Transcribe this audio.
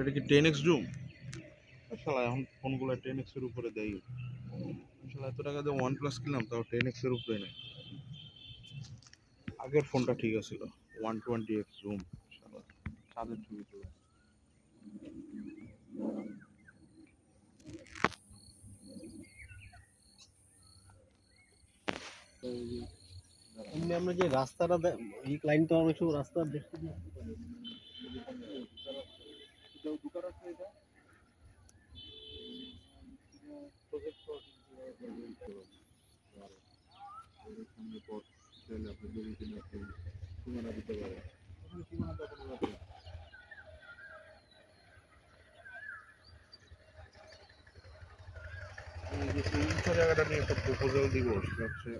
এটা কি 10x zoom? শালা এখন ফোনগুলো 10x এর উপরে দেয়। শালা এত টাকা দিয়ে OnePlus কিনলাম, তাও 10x এর উপরে নেই। আগের ফোনটা ঠিক আছিল, 120x জুম। শালা চাঁদের ছবি তোলা। এমনি আমরা যে রাস্তাটা এই লাইনটা অনেক সময় রাস্তা দেখতে জায়গাটা নিয়ে একটা প্রপোজাল দিব, সেটা হচ্ছে